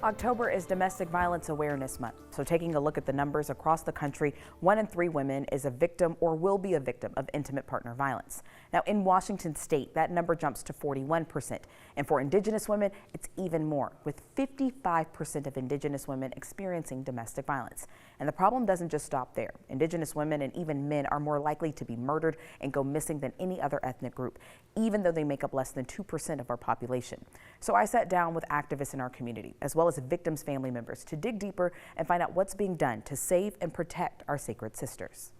October is Domestic Violence Awareness Month, so taking a look at the numbers across the country, 1 in 3 women is a victim or will be a victim of intimate partner violence. Now, in Washington state, that number jumps to 41%, and for Indigenous women, it's even more, with 55% of Indigenous women experiencing domestic violence. And the problem doesn't just stop there. Indigenous women and even men are more likely to be murdered and go missing than any other ethnic group, even though they make up less than 2% of our population. So I sat down with activists in our community, as well as victims' family members, to dig deeper and find out what's being done to save and protect our sacred sisters.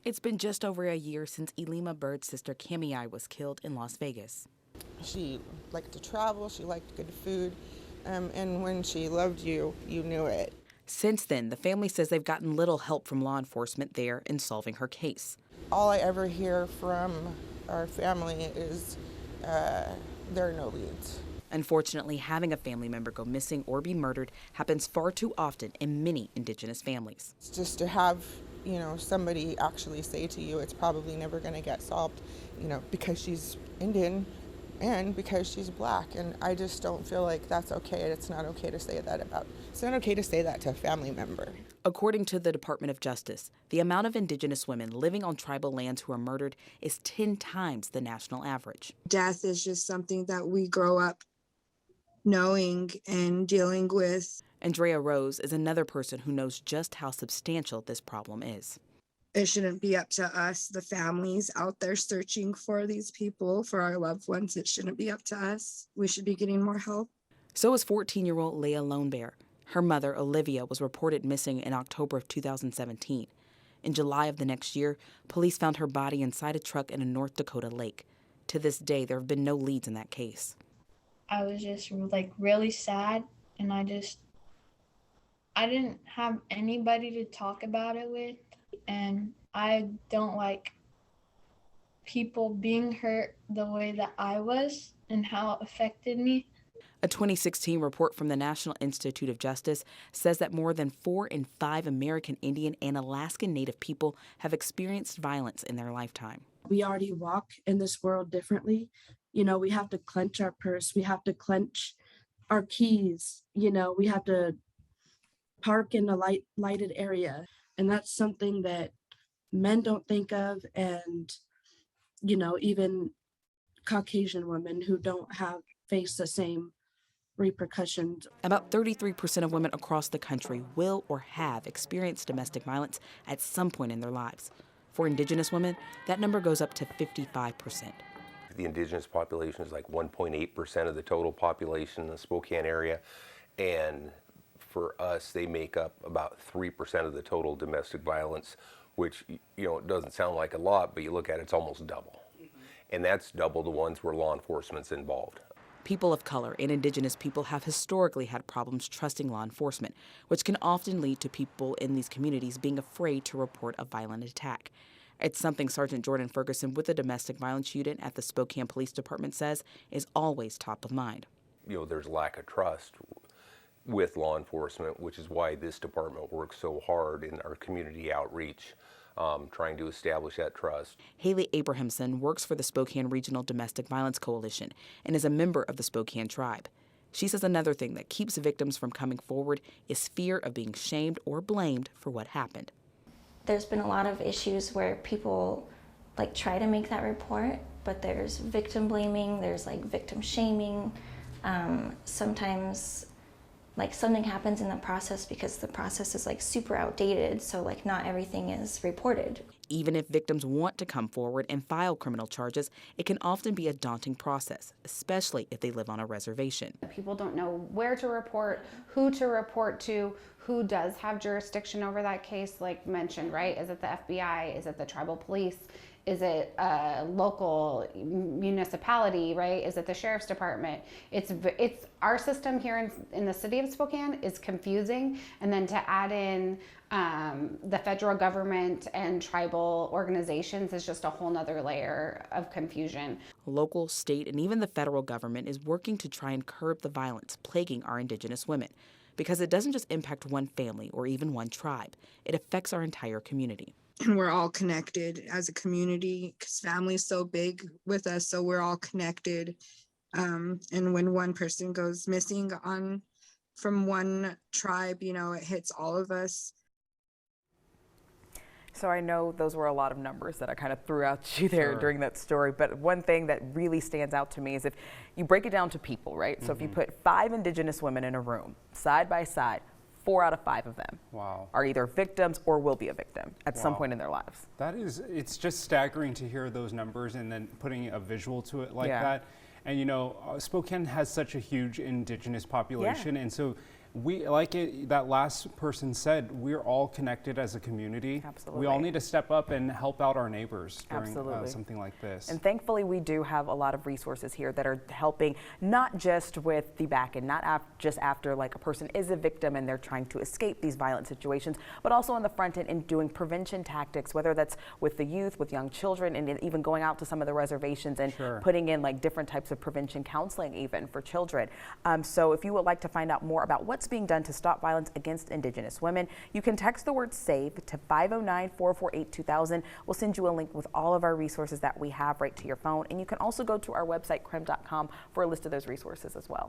It's been just over a year since Elima Bird's sister Kamiai was killed in Las Vegas. She liked to travel, she liked good food, and when she loved you, you knew it. Since then, the family says they've gotten little help from law enforcement there in solving her case. All I ever hear from our family is there are no leads. Unfortunately, having a family member go missing or be murdered happens far too often in many Indigenous families. It's just to have, somebody actually say to you, it's probably never going to get solved, because she's Indian and because she's Black. And I just don't feel like that's okay. It's not okay to say that it's not okay to say that to a family member. According to the Department of Justice, the amount of Indigenous women living on tribal lands who are murdered is 10 times the national average. Death is just something that we grow up knowing and dealing with. Andrea Rose is another person who knows just how substantial this problem is. It shouldn't be up to us, the families out there searching for these people, for our loved ones. It shouldn't be up to us. We should be getting more help. So is 14-year-old Leah Lonebear. Her mother, Olivia, was reported missing in October of 2017. In July of the next year, police found her body inside a truck in a North Dakota lake. To this day, there have been no leads in that case. I was just really sad, and I didn't have anybody to talk about it with, and I don't like people being hurt the way that I was and how it affected me. A 2016 report from the National Institute of Justice says that more than 4 in 5 American Indian and Alaskan Native people have experienced violence in their lifetime. We already walk in this world differently. We have to clench our purse. We have to clench our keys. We have to park in a lighted area. And that's something that men don't think of. And, even Caucasian women who don't face the same repercussions. About 33% of women across the country will or have experienced domestic violence at some point in their lives. For Indigenous women, that number goes up to 55%. The Indigenous population is like 1.8% of the total population in the Spokane area, and for us, they make up about 3% of the total domestic violence, which, it doesn't sound like a lot, but you look at it, it's almost double. And that's double the ones where law enforcement's involved. People of color and Indigenous people have historically had problems trusting law enforcement, which can often lead to people in these communities being afraid to report a violent attack. It's something Sergeant Jordan Ferguson with the Domestic Violence Unit at the Spokane Police Department says is always top of mind. There's lack of trust with law enforcement, which is why this department works so hard in our community outreach, trying to establish that trust. Haley Abrahamson works for the Spokane Regional Domestic Violence Coalition and is a member of the Spokane Tribe. She says another thing that keeps victims from coming forward is fear of being shamed or blamed for what happened. There's been a lot of issues where people try to make that report, but there's victim blaming, there's victim shaming. Sometimes something happens in the process because the process is super outdated, so not everything is reported. Even if victims want to come forward and file criminal charges, it can often be a daunting process, especially if they live on a reservation. People don't know where to report, who to report to, who does have jurisdiction over that case, like mentioned, right? Is it the FBI? Is it the tribal police? Is it a local municipality, right? Is it the sheriff's department? It's our system here in the city of Spokane is confusing, and then to add in the federal government and tribal organizations is just a whole nother layer of confusion. Local, state, and even the federal government is working to try and curb the violence plaguing our Indigenous women, because it doesn't just impact one family or even one tribe. It affects our entire community. And we're all connected as a community because family's so big with us, so we're all connected. And when one person goes missing on from one tribe, you know, it hits all of us. So I know those were a lot of numbers that I kind of threw at you there during that story, but one thing that really stands out to me is if you break it down to people, right? So if you put 5 Indigenous women in a room, side by side, 4 out of 5 of them are either victims or will be a victim at some point in their lives. That is, it's just staggering to hear those numbers and then putting a visual to it like that. And you know, Spokane has such a huge Indigenous population, and so we, like that last person said, we're all connected as a community. Absolutely. We all need to step up and help out our neighbors during Absolutely. Something like this. And thankfully, we do have a lot of resources here that are helping, not just with the back end, not just after like a person is a victim and they're trying to escape these violent situations, but also on the front end in doing prevention tactics, whether that's with the youth, with young children, and even going out to some of the reservations and putting in like different types of prevention counseling even for children. So if you would like to find out more about what's being done to stop violence against Indigenous women, you can text the word SAVE to 509-448-2000. We'll send you a link with all of our resources that we have right to your phone. And you can also go to our website, crem.com, for a list of those resources as well.